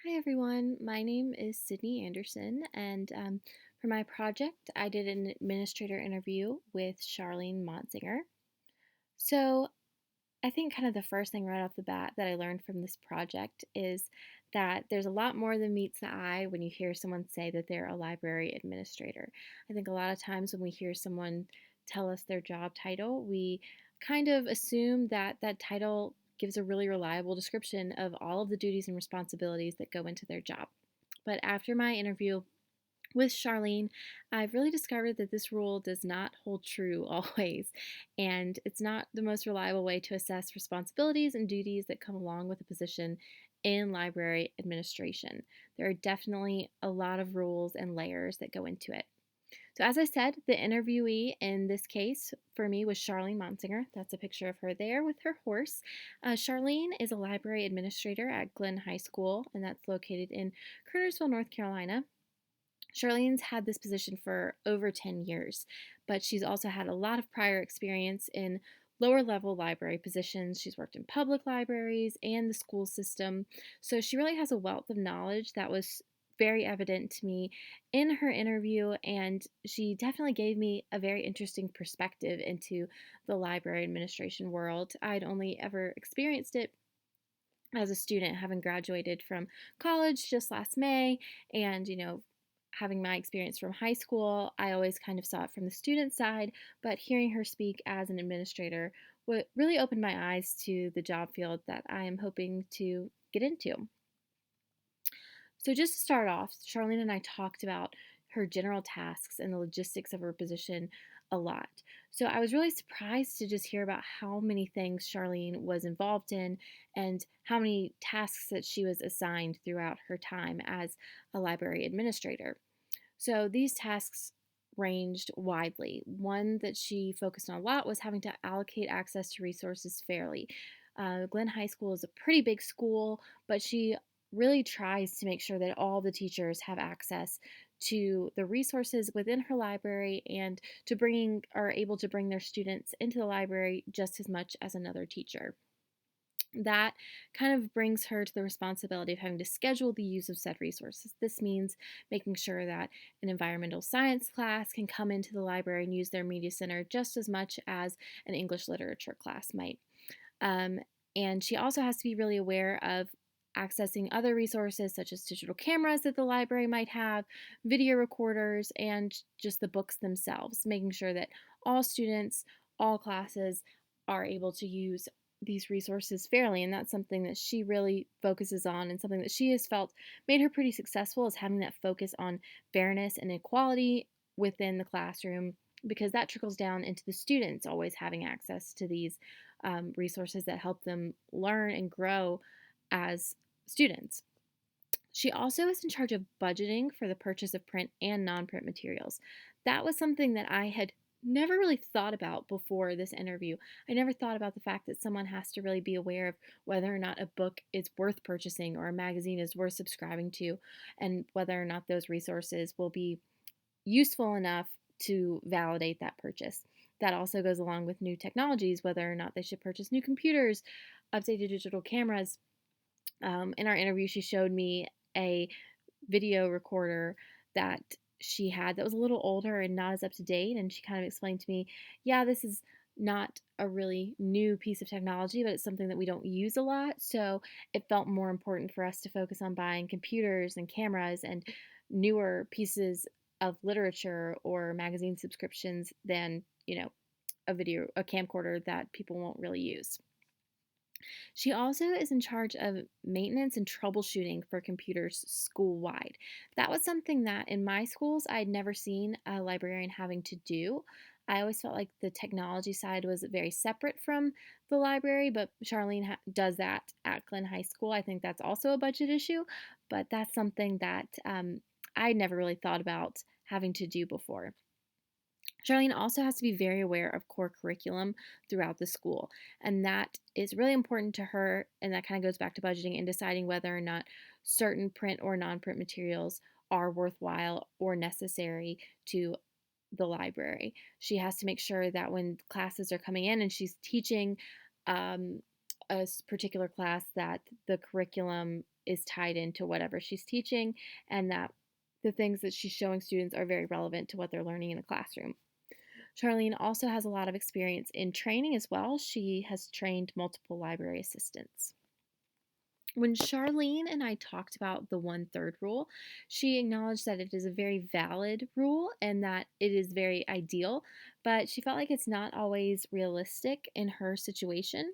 Hi everyone, my name is Sydney Anderson, and for my project, I did an administrator interview with Charlene Montzinger. So, I think kind of the first thing right off the bat that I learned from this project is that there's a lot more than meets the eye when you hear someone say that they're a library administrator. I think a lot of times when we hear someone tell us their job title, we kind of assume that that title gives a really reliable description of all of the duties and responsibilities that go into their job. But after my interview with Charlene, I've really discovered that this rule does not hold true always, and it's not the most reliable way to assess responsibilities and duties that come along with a position in library administration. There are definitely a lot of rules and layers that go into it. So, as I said, the interviewee in this case for me was Charlene Monsinger. That's a picture of her there with her horse. Charlene is a library administrator at Glenn High School, and that's located in Kernersville, North Carolina. Charlene's had this position for over 10 years, but she's also had a lot of prior experience in lower level library positions. She's worked in public libraries and the school system. So she really has a wealth of knowledge that was very evident to me in her interview, and she definitely gave me a very interesting perspective into the library administration world. I'd only ever experienced it as a student, having graduated from college just last May, and having my experience from high school, I always kind of saw it from the student side, but hearing her speak as an administrator what really opened my eyes to the job field that I am hoping to get into. So, just to start off, Charlene and I talked about her general tasks and the logistics of her position a lot. So, I was really surprised to just hear about how many things Charlene was involved in and how many tasks that she was assigned throughout her time as a library administrator. So, these tasks ranged widely. One that she focused on a lot was having to allocate access to resources fairly. Glenn High School is a pretty big school, but she really tries to make sure that all the teachers have access to the resources within her library and to bringing are able to bring their students into the library just as much as another teacher. That kind of brings her to the responsibility of having to schedule the use of said resources. This means making sure that an environmental science class can come into the library and use their media center just as much as an English literature class might. Um, and she also has to be really aware of accessing other resources such as digital cameras that the library might have, video recorders, and just the books themselves, making sure that all students, all classes are able to use these resources fairly. And that's something that she really focuses on, and something that she has felt made her pretty successful is having that focus on fairness and equality within the classroom, because that trickles down into the students always having access to these resources that help them learn and grow as students. She also is in charge of budgeting for the purchase of print and non print materials. That was something that I had never really thought about before this interview. I never thought about the fact that someone has to really be aware of whether or not a book is worth purchasing or a magazine is worth subscribing to, and whether or not those resources will be useful enough to validate that purchase. That also goes along with new technologies, whether or not they should purchase new computers, updated digital cameras. In our interview, she showed me a video recorder that she had that was a little older and not as up to date. And she kind of explained to me, yeah, this is not a really new piece of technology, but it's something that we don't use a lot. So it felt more important for us to focus on buying computers and cameras and newer pieces of literature or magazine subscriptions than, a camcorder that people won't really use. She also is in charge of maintenance and troubleshooting for computers school wide. That was something that in my schools I'd never seen a librarian having to do. I always felt like the technology side was very separate from the library, but Charlene does that at Glenn High School. I think that's also a budget issue, but that's something that I never really thought about having to do before. Charlene also has to be very aware of core curriculum throughout the school, and that is really important to her. And that kind of goes back to budgeting and deciding whether or not certain print or non print materials are worthwhile or necessary to the library. She has to make sure that when classes are coming in and she's teaching um, particular class that the curriculum is tied into whatever she's teaching and that the things that she's showing students are very relevant to what they're learning in a classroom. Charlene also has a lot of experience in training as well. She has trained multiple library assistants. When Charlene and I talked about the 1/3 rule, she acknowledged that it is a very valid rule and that it is very ideal, but she felt like it's not always realistic in her situation.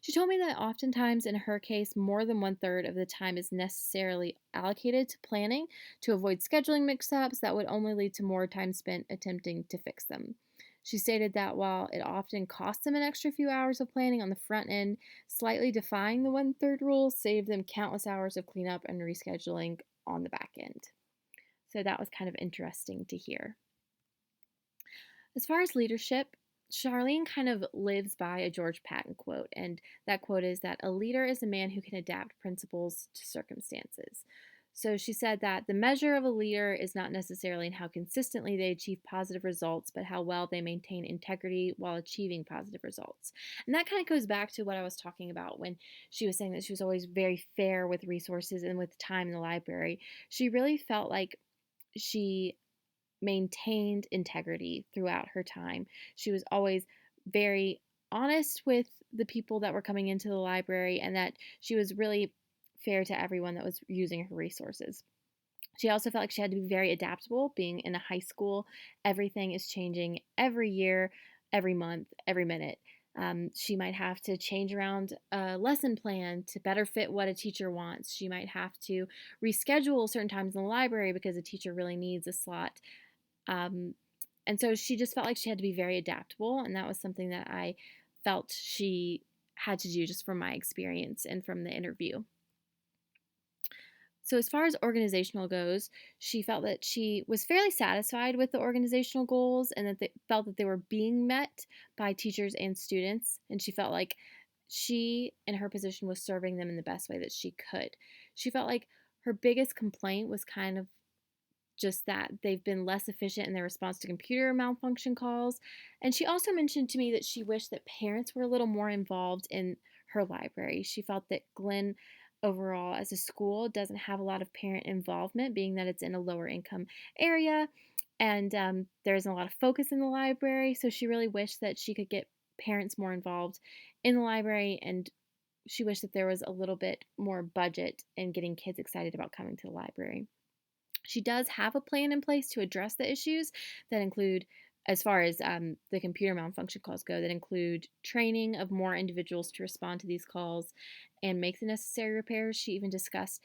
She told me that oftentimes in her case, more than 1/3 of the time is necessarily allocated to planning to avoid scheduling mix ups that would only lead to more time spent attempting to fix them. She stated that while it often costs them an extra few hours of planning on the front end, slightly defying the 1/3 rule saved them countless hours of cleanup and rescheduling on the back end. So that was kind of interesting to hear. As far as leadership, Charlene kind of lives by a George Patton quote, and that quote is that a leader is a man who can adapt principles to circumstances. So she said that the measure of a leader is not necessarily in how consistently they achieve positive results, but how well they maintain integrity while achieving positive results. And that kind of goes back to what I was talking about when she was saying that she was always very fair with resources and with time in the library. She really felt like she maintained integrity throughout her time. She was always very honest with the people that were coming into the library and that she was really fair to everyone that was using her resources. She also felt like she had to be very adaptable. Being in a high school, everything is changing every year, every month, every minute. She might have to change around a lesson plan to better fit what a teacher wants. She might have to reschedule certain times in the library because a teacher really needs a slot. Um, and so she just felt like she had to be very adaptable, and that was something that I felt she had to do just from my experience and from the interview. So, as far as organizational goes, she felt that she was fairly satisfied with the organizational goals and that they felt that they were being met by teachers and students. And she felt like she, in her position, was serving them in the best way that she could. She felt like her biggest complaint was kind of just that they've been less efficient in their response to computer malfunction calls. And she also mentioned to me that she wished that parents were a little more involved in her library. She felt that Glenn overall as a school doesn't have a lot of parent involvement, being that it's in a lower income area and there isn't a lot of focus in the library. So she really wished that she could get parents more involved in the library, and she wished that there was a little bit more budget in getting kids excited about coming to the library. She does have a plan in place to address the issues that include, as far as the computer malfunction calls go, that include training of more individuals to respond to these calls and make the necessary repairs. She even discussed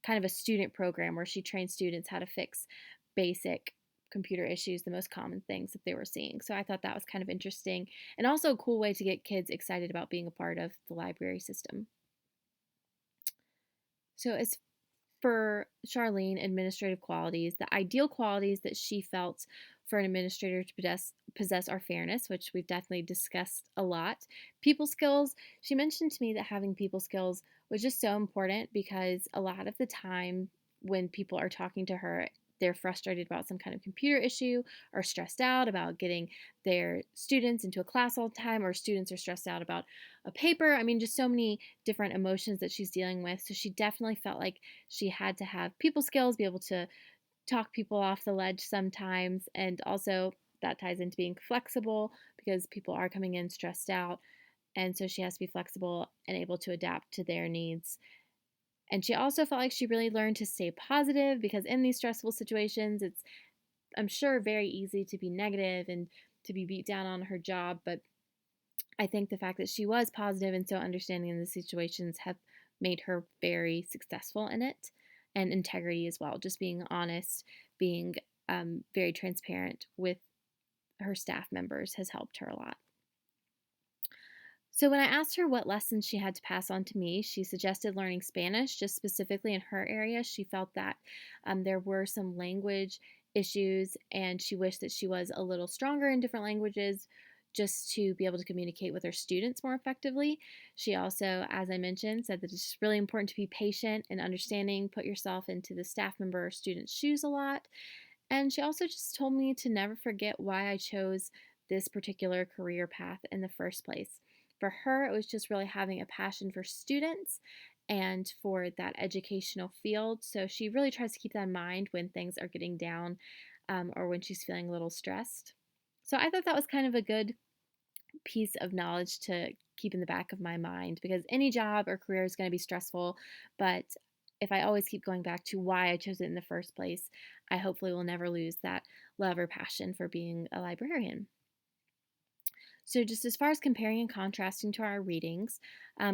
kind of a student program where she trained students how to fix basic computer issues, the most common things that they were seeing. So I thought that was kind of interesting and also a cool way to get kids excited about being a part of the library system. So as for Charlene, administrative qualities, the ideal qualities that she felt for an administrator to possess are fairness, which we've definitely discussed a lot. People skills, she mentioned to me that having people skills was just so important because a lot of the time when people are talking to her, they're frustrated about some kind of computer issue or stressed out about getting their students into a class all the time, or students are stressed out about a paper. I mean, just so many different emotions that she's dealing with. So she definitely felt like she had to have people skills, be able to talk people off the ledge sometimes, and also that ties into being flexible because people are coming in stressed out. And so she has to be flexible and able to adapt to their needs. And she also felt like she really learned to stay positive because in these stressful situations, it's, I'm sure, very easy to be negative and to be beat down on her job. But I think the fact that she was positive and so understanding in the situations have made her very successful in it. And integrity as well, just being honest, being very transparent with her staff members has helped her a lot. So, when I asked her what lessons she had to pass on to me, she suggested learning Spanish, just specifically in her area. She felt that there were some language issues, and she wished that she was a little stronger in different languages just to be able to communicate with her students more effectively. She also, as I mentioned, said that it's really important to be patient and understanding, put yourself into the staff member or student's shoes a lot. And she also just told me to never forget why I chose this particular career path in the first place. for her, it was just really having a passion for students and for that educational field. So she really tries to keep that in mind when things are getting down or when she's feeling a little stressed. So I thought that was kind of a good piece of knowledge to keep in the back of my mind because any job or career is going to be stressful. But if I always keep going back to why I chose it in the first place, I hopefully will never lose that love or passion for being a librarian. So, just as far as comparing and contrasting to our readings,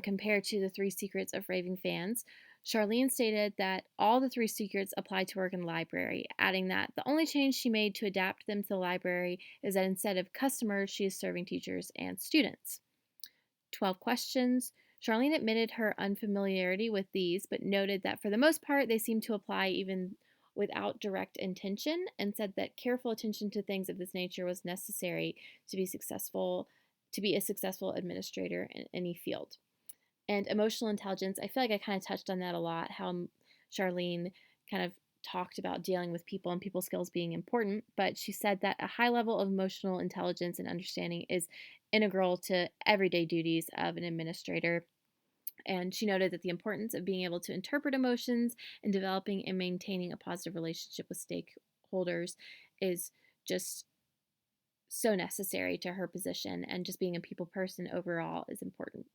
compared to the Three Secrets of Raving Fans, Charlene stated that all the three secrets apply to work in the library, adding that the only change she made to adapt them to the library is that instead of customers, she is serving teachers and students. 12 questions. Charlene admitted her unfamiliarity with these, but noted that for the most part, they seem to apply even without direct intention, and said that careful attention to things of this nature was necessary to be successful, to be a successful administrator in any field. And emotional intelligence, I feel like I kind of touched on that a lot, how Charlene kind of talked about dealing with people and people skills being important, but she said that a high level of emotional intelligence and understanding is integral to everyday duties of an administrator. And she noted that the importance of being able to interpret emotions and developing and maintaining a positive relationship with stakeholders is just so necessary to her position, and just being a people person overall is important.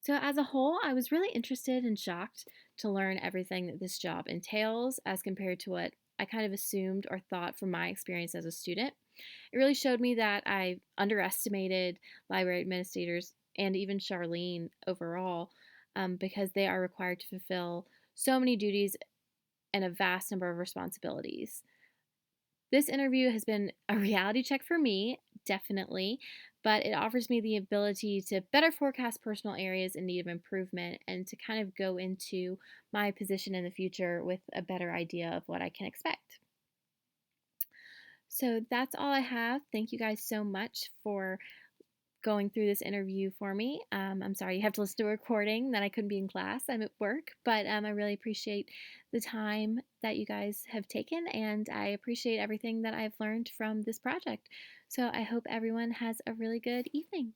So, as a whole, I was really interested and shocked to learn everything that this job entails as compared to what I kind of assumed or thought from my experience as a student. It really showed me that I underestimated library administrators and even Charlene overall because they are required to fulfill so many duties and a vast number of responsibilities. This interview has been a reality check for me, definitely, but it offers me the ability to better forecast personal areas in need of improvement and to kind of go into my position in the future with a better idea of what I can expect. So that's all I have. Thank you guys so much for going through this interview for me. I'm sorry you have to listen to a recording that I couldn't be in class. I'm at work, but I really appreciate the time that you guys have taken, and I appreciate everything that I've learned from this project. So I hope everyone has a really good evening.